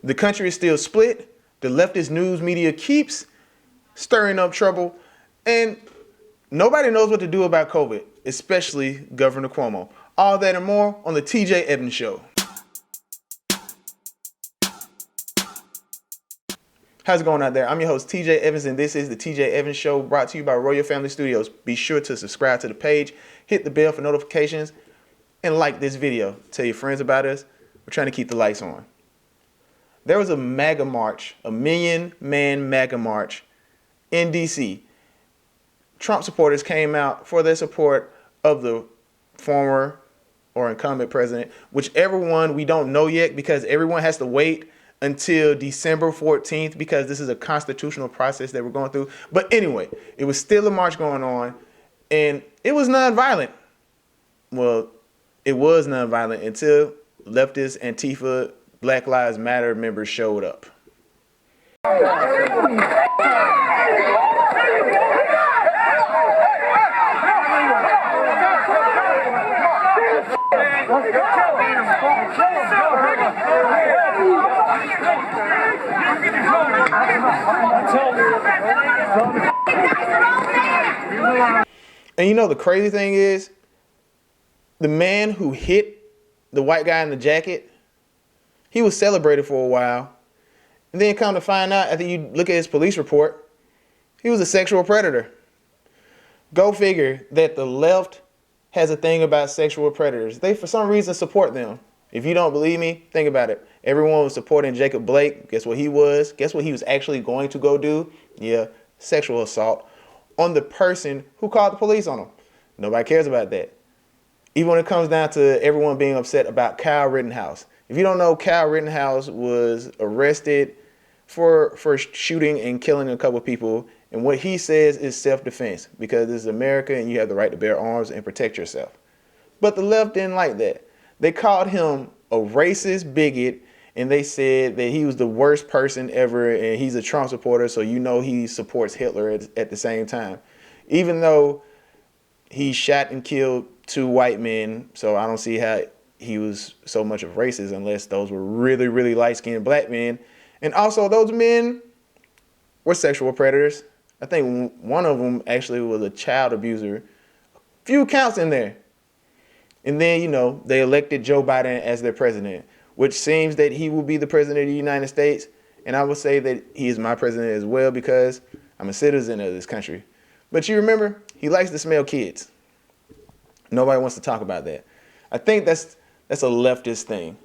The country is still split. The leftist news media keeps stirring up trouble. And nobody knows what to do about COVID, especially Governor Cuomo. All that and more on the TJ Evans Show. How's it going out there? I'm your host, TJ Evans, and this is the TJ Evans Show, brought to you by Royal Family Studios. Be sure to subscribe to the page, hit the bell for notifications, and like this video. Tell your friends about us. We're trying to keep the lights on. There was a MAGA march, a million-man MAGA march in D.C. Trump supporters came out for their support of the former or incumbent president, whichever one we don't know yet, because everyone has to wait until December 14th because this is a constitutional process that we're going through. But anyway, it was still a march going on, and it was nonviolent. Well, it was nonviolent until leftist Antifa Black Lives Matter members showed up. And you know the crazy thing is, the man who hit the white guy in the jacket, he was celebrated for a while. And then come to find out, after you look at his police report, he was a sexual predator. Go figure that the left has a thing about sexual predators. They, for some reason, support them. If you don't believe me, think about it. Everyone was supporting Jacob Blake. Guess what he was? Guess what he was actually going to go do? Yeah, sexual assault on the person who called the police on him. Nobody cares about that. Even when it comes down to everyone being upset about Kyle Rittenhouse. If you don't know, Kyle Rittenhouse was arrested for shooting and killing a couple of people. And what he says is self-defense, because this is America and you have the right to bear arms and protect yourself. But the left didn't like that. They called him a racist bigot, and they said that he was the worst person ever, and he's a Trump supporter, so you know he supports Hitler at the same time. Even though he shot and killed 2 white men, so I don't see how he was so much of racist unless those were really, really light-skinned black men. And also those men were sexual predators. I think one of them actually was a child abuser. Few counts in there. And then, you know, they elected Joe Biden as their president, which seems that he will be the president of the United States. And I would say that he is my president as well because I'm a citizen of this country. But you remember, he likes to smell kids. Nobody wants to talk about that. I think that's a leftist thing.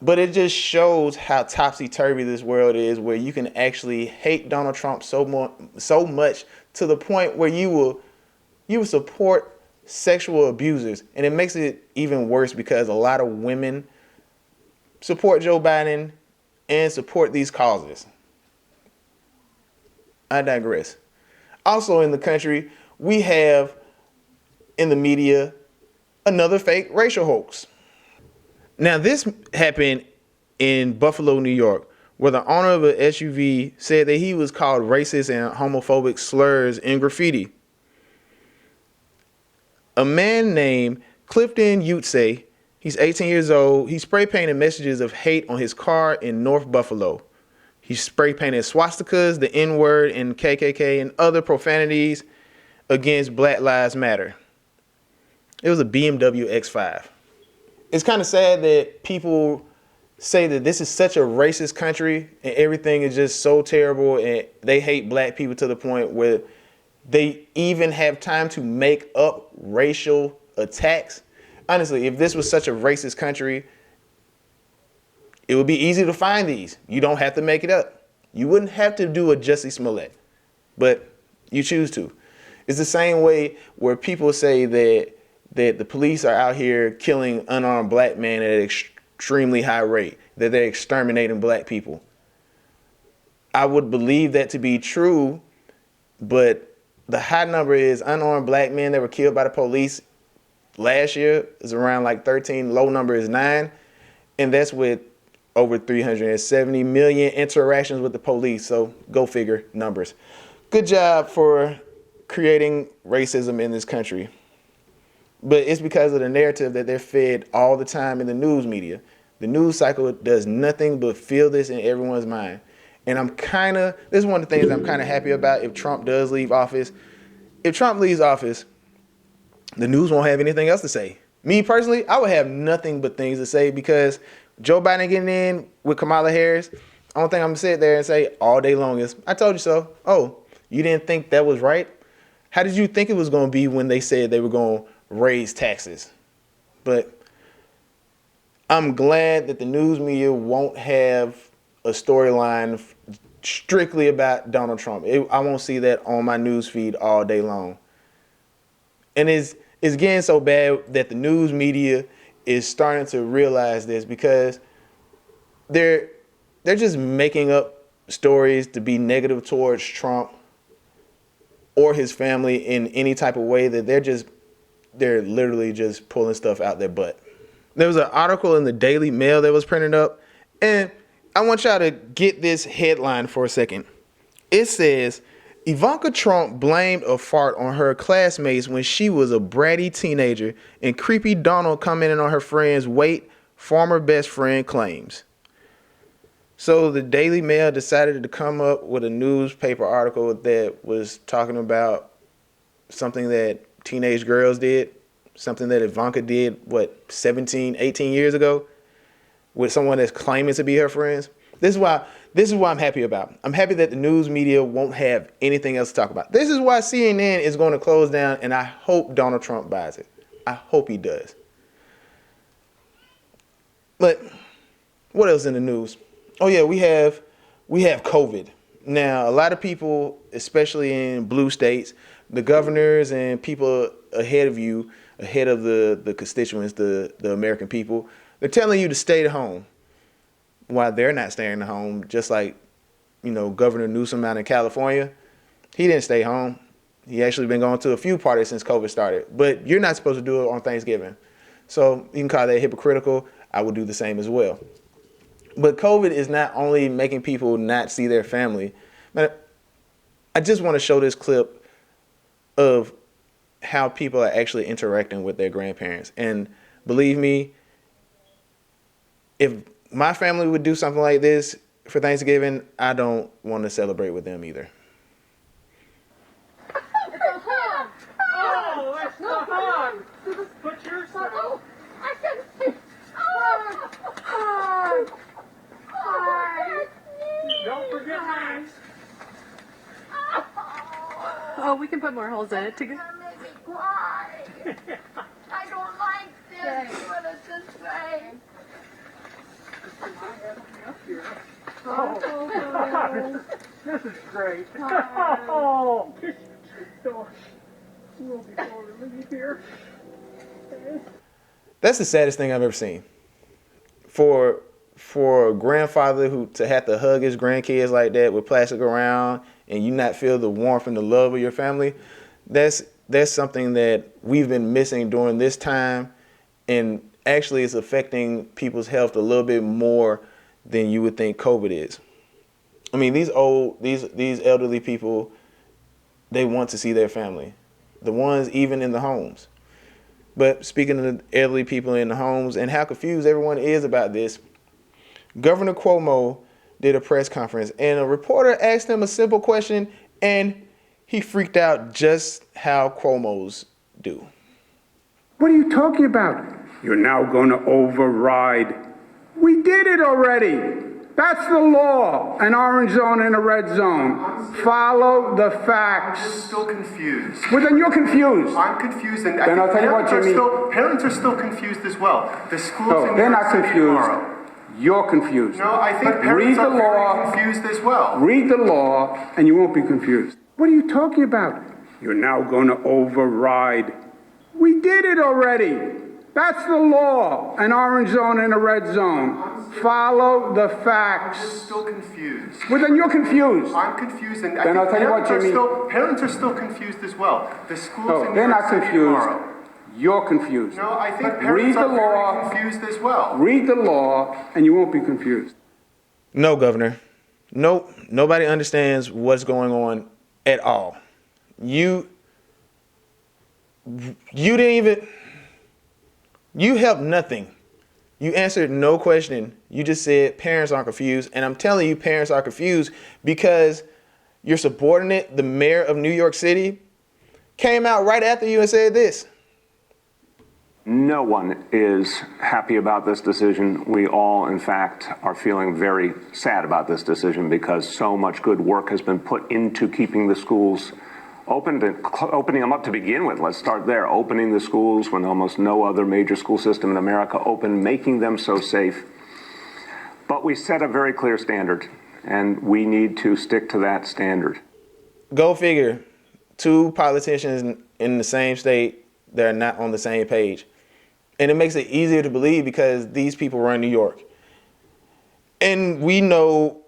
But it just shows how topsy-turvy this world is, where you can actually hate Donald Trump so much to the point where you will support sexual abusers. And it makes it even worse because a lot of women support Joe Biden and support these causes. I digress. Also in the country, we have in the media another fake racial hoax. Now, this happened in Buffalo, New York, where the owner of an SUV said that he was called racist and homophobic slurs in graffiti. A man named Clifton Utze, he's 18 years old, he spray painted messages of hate on his car in North Buffalo. He spray painted swastikas, the N-word, and KKK, and other profanities against Black Lives Matter. It was a BMW X5. It's kind of sad that people say that this is such a racist country and everything is just so terrible and they hate black people to the point where they even have time to make up racial attacks. Honestly, if this was such a racist country, it would be easy to find these. You don't have to make it up. You wouldn't have to do a Jussie Smollett, but you choose to. It's the same way where people say that the police are out here killing unarmed black men at an extremely high rate, that they're exterminating black people. I would believe that to be true, but the high number is unarmed black men that were killed by the police last year is around like 13. Low number is 9. And that's with over 370 million interactions with the police. So go figure, numbers. Good job for creating racism in this country. But it's because of the narrative that they're fed all the time in the news media. The news cycle does nothing but feel this in everyone's mind. And this is one of the things I'm kind of happy about if Trump does leave office. If Trump leaves office, the news won't have anything else to say. Me personally, I would have nothing but things to say because Joe Biden getting in with Kamala Harris, I don't think I'm going to sit there and say all day long is, I told you so. Oh, you didn't think that was right? How did you think it was going to be when they said they were going to raise taxes? But I'm glad that the news media won't have a storyline strictly about Donald Trump. I won't see that on my news feed all day long. And it's getting so bad that the news media is starting to realize this because they're just making up stories to be negative towards Trump or his family in any type of way that they're literally just pulling stuff out their butt. There was an article in the Daily Mail that was printed up, and I want y'all to get this headline for a second. It says, Ivanka Trump blamed a fart on her classmates when she was a bratty teenager, and creepy Donald commented on her friend's weight, former best friend claims. So the Daily Mail decided to come up with a newspaper article that was talking about something that teenage girls did, something that Ivanka did, 17, 18 years ago, with someone that's claiming to be her friends. This is why I'm happy about. I'm happy that the news media won't have anything else to talk about. This is why CNN is going to close down, and I hope Donald Trump buys it. I hope he does. But what else in the news? Oh yeah, we have COVID. Now, a lot of people, especially in blue states, the governors and people ahead of the constituents, the American people, they're telling you to stay at home while they're not staying at home, just like, Governor Newsom out in California. He didn't stay home. He actually been going to a few parties since COVID started. But you're not supposed to do it on Thanksgiving. So you can call that hypocritical. I would do the same as well. But COVID is not only making people not see their family. But I just want to show this clip of how people are actually interacting with their grandparents. And believe me, if my family would do something like this for Thanksgiving, I don't want to celebrate with them either. It's a hug! Oh, that's not a hug! Put yours on. Oh, I can see. Oh, hug! Hi. Don't forget mine. Oh, we can put more holes in it to You're gonna make me cry. I don't like this. What is this way? Oh, this is great. Oh, we'll be able to leave here. That's the saddest thing I've ever seen. For a grandfather to have to hug his grandkids like that with plastic around and you not feel the warmth and the love of your family, that's something that we've been missing during this time, and actually it's affecting people's health a little bit more than you would think COVID is. I mean, these elderly people, they want to see their family, the ones even in the homes. But speaking of the elderly people in the homes and how confused everyone is about this, Governor Cuomo did a press conference and a reporter asked him a simple question and he freaked out just how Cuomo's do. What are you talking about? You're now going to override. We did it already. That's the law. An orange zone and a red zone. Follow the facts. I'm still confused. Well, then you're confused. I'm confused, and Then I'll tell you what you mean. Parents are still confused as well. The schools No, in New they're York not City confused. tomorrow. You're confused. No, I think Read parents the are law. very confused as well. Read the law, and you won't be confused. What are you talking about? You're now going to override. We did it already. That's the law. An orange zone and a red zone. Follow the I'm facts. still confused. Well, then you're confused. I'm confused, and Then I I'll think tell you what you mean. parents are still confused as well. The schools No, in New they're York not City confused. tomorrow. You're confused. No, I think Read parents the are law. very confused as well. Read the law, and you won't be confused. No, Governor. Nope. Nobody understands what's going on at all. You didn't even, you helped nothing You answered no question. You just said parents aren't confused. And I'm telling you, parents are confused because your subordinate, the mayor of New York City, came out right after you and said this. No one is happy about this decision. We all, in fact, are feeling very sad about this decision because so much good work has been put into keeping the schools opened and opening them up to begin with. Let's start there. Opening the schools when almost no other major school system in America opened, making them so safe. But we set a very clear standard, and we need to stick to that standard. Go figure. Two politicians in the same state that are not on the same page. And it makes it easier to believe because these people run New York. And we know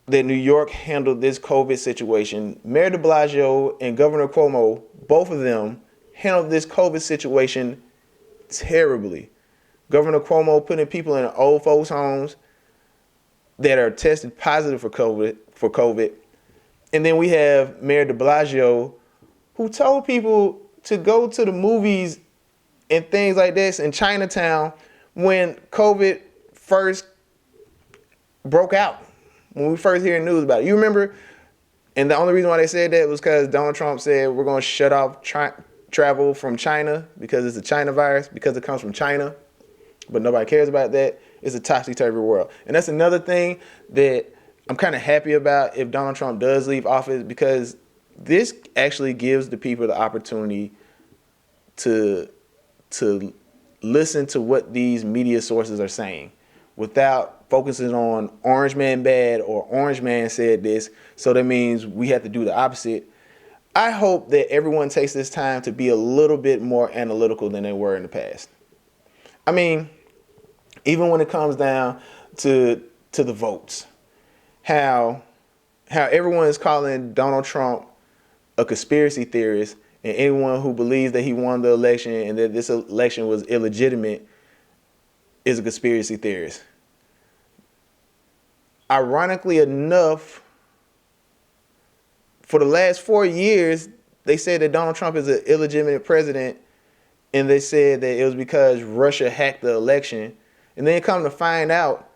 that New York handled this COVID situation. Mayor de Blasio and Governor Cuomo, both of them handled this COVID situation terribly. Governor Cuomo putting people in old folks' homes that are tested positive for COVID. And then we have Mayor de Blasio, who told people to go to the movies and things like this in Chinatown when COVID first broke out, when we first heard news about it. You remember? And the only reason why they said that was because Donald Trump said we're going to shut off travel from China because it's a China virus, because it comes from China. But nobody cares about that. It's a topsy-turvy world. And that's another thing that I'm kind of happy about if Donald Trump does leave office, because this actually gives the people the opportunity to listen to what these media sources are saying without focusing on Orange Man bad or Orange Man said this, so that means we have to do the opposite. I hope that everyone takes this time to be a little bit more analytical than they were in the past. I mean, even when it comes down to the votes, how everyone is calling Donald Trump a conspiracy theorist, and anyone who believes that he won the election and that this election was illegitimate is a conspiracy theorist. Ironically enough, for the last 4 years, they said that Donald Trump is an illegitimate president, and they said that it was because Russia hacked the election. And then come to find out,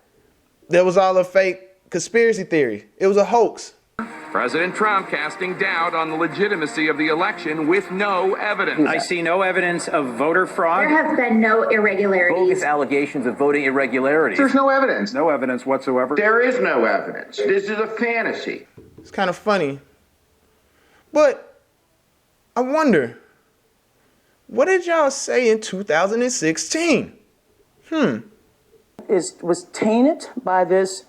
that was all a fake conspiracy theory. It was a hoax. President Trump casting doubt on the legitimacy of the election with no evidence. I see no evidence of voter fraud. There have been no irregularities. Bogus allegations of voting irregularities. There's no evidence. No evidence whatsoever. There is no evidence. This is a fantasy. It's kind of funny. But I wonder, what did y'all say in 2016? Was tainted by this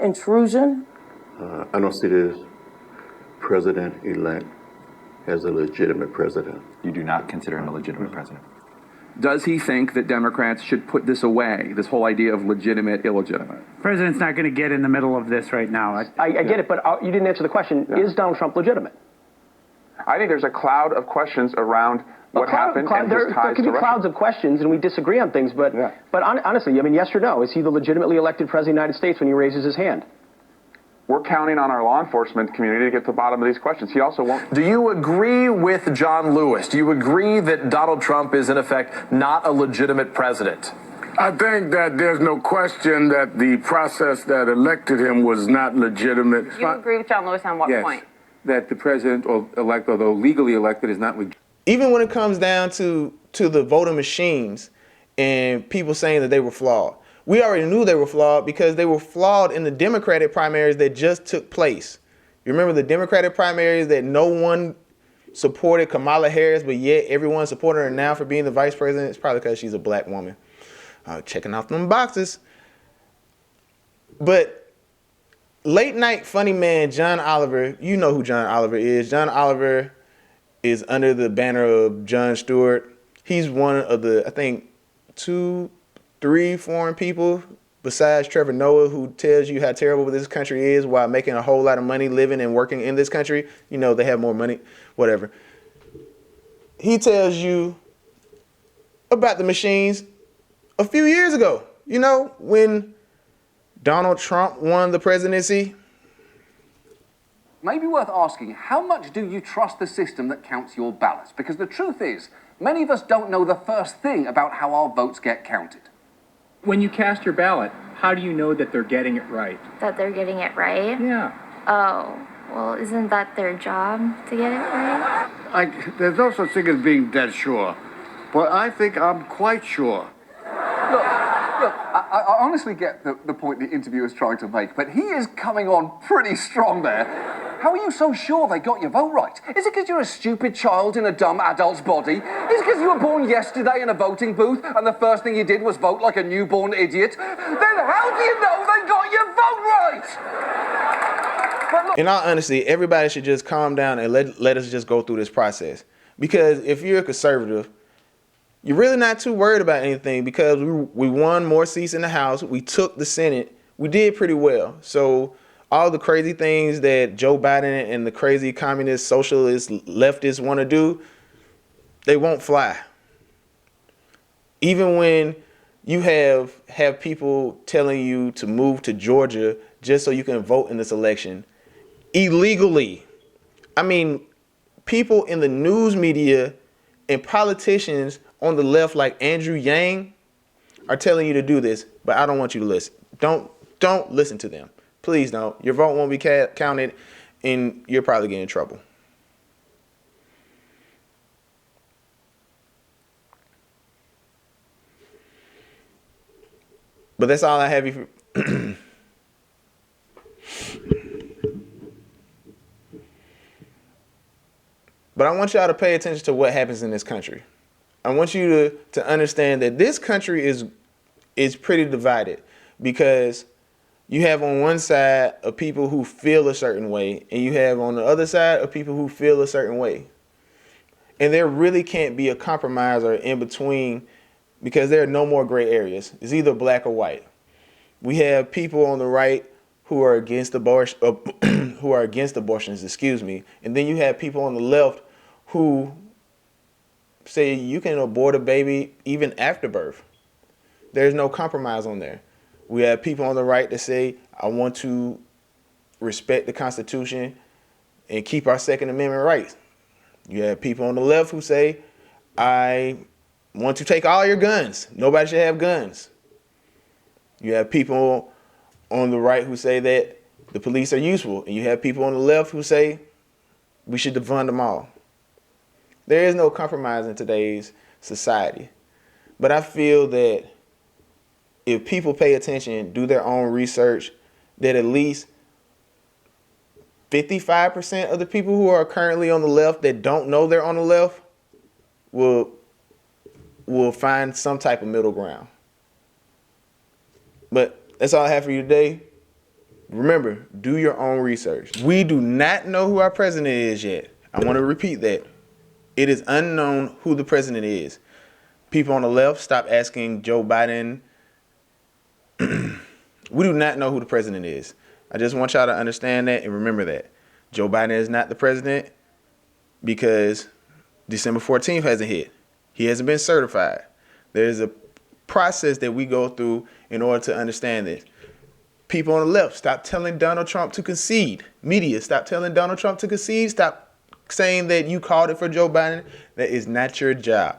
intrusion? I don't see this president-elect as a legitimate president. You do not consider him a legitimate president? Does he think that Democrats should put this away, this whole idea of legitimate, illegitimate? The president's not going to get in the middle of this right now. I get it, but you didn't answer the question. Yeah. Is Donald Trump legitimate? I think there's a cloud of questions around what happened and his ties there could to be clouds of questions, and we disagree on things, but honestly, I mean, yes or no, is he the legitimately elected president of the United States when he raises his hand? We're counting on our law enforcement community to get to the bottom of these questions. He also won't. Do you agree with John Lewis? Do you agree that Donald Trump is, in effect, not a legitimate president? I think that there's no question that the process that elected him was not legitimate. You agree with John Lewis on what point? That the president-elect, although legally elected, is not legitimate. Even when it comes down to the voting machines and people saying that they were flawed, we already knew they were flawed because they were flawed in the Democratic primaries that just took place. You remember the Democratic primaries that no one supported Kamala Harris, but yet everyone supported her now for being the vice president? It's probably because she's a black woman. Checking off them boxes. But late night funny man John Oliver, you know who John Oliver is. John Oliver is under the banner of Jon Stewart. He's one of the, I think, 2-3 foreign people besides Trevor Noah who tells you how terrible this country is while making a whole lot of money living and working in this country. You know, they have more money, whatever. He tells you about the machines a few years ago, you know, when Donald Trump won the presidency. Maybe worth asking, how much do you trust the system that counts your ballots? Because the truth is, many of us don't know the first thing about how our votes get counted. When you cast your ballot, how do you know that they're getting it right? That they're getting it right? Yeah. Oh, well, isn't that their job to get it right? There's no such thing as being dead sure, but I think I'm quite sure. Look, I honestly get the point the interviewer's trying to make, but he is coming on pretty strong there. How are you so sure they got your vote right? Is it because you're a stupid child in a dumb adult's body? Is it because you were born yesterday in a voting booth and the first thing you did was vote like a newborn idiot? Then how do you know they got your vote right? But look, in all honesty, everybody should just calm down and let us just go through this process. Because if you're a conservative, you're really not too worried about anything because we won more seats in the House. We took the Senate. We did pretty well. So all the crazy things that Joe Biden and the crazy communist, socialist, leftists want to do, they won't fly. Even when you have people telling you to move to Georgia just so you can vote in this election illegally. I mean, people in the news media and politicians on the left like Andrew Yang are telling you to do this, but I don't want you to listen. Don't listen to them. Please don't. Your vote won't be counted and you're probably getting in trouble. But that's all I have you for. But I want y'all to pay attention to what happens in this country. I want you to understand that this country is pretty divided because you have on one side of people who feel a certain way and you have on the other side of people who feel a certain way. And there really can't be a compromise or in between because there are no more gray areas. It's either black or white. We have people on the right who are against abortions, and then you have people on the left who say you can abort a baby even after birth. There's no compromise on there. We have people on the right that say, I want to respect the Constitution and keep our Second Amendment rights. You have people on the left who say, I want to take all your guns. Nobody should have guns. You have people on the right who say that the police are useful. And you have people on the left who say we should defund them all. There is no compromise in today's society. But I feel that if people pay attention, do their own research, that at least 55% of the people who are currently on the left that don't know they're on the left will find some type of middle ground. But that's all I have for you today. Remember, do your own research. We do not know who our president is yet. I want to repeat that. It is unknown who the president is. People on the left, stop asking Joe Biden. We do not know who the president is. I just want y'all to understand that and remember that. Joe Biden is not the president because December 14th hasn't hit. He hasn't been certified. There's a process that we go through in order to understand this. People on the left, stop telling Donald Trump to concede. Media, stop telling Donald Trump to concede. Stop saying that you called it for Joe Biden. That is not your job.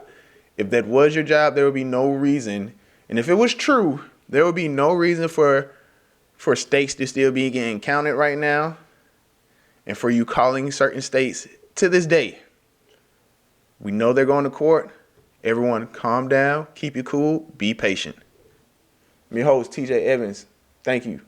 If that was your job, there would be no reason. And if it was true, there would be no reason for states to still be getting counted right now. And for you calling certain states to this day. We know they're going to court. Everyone calm down, keep it cool, be patient. I'm your host, TJ Evans. Thank you.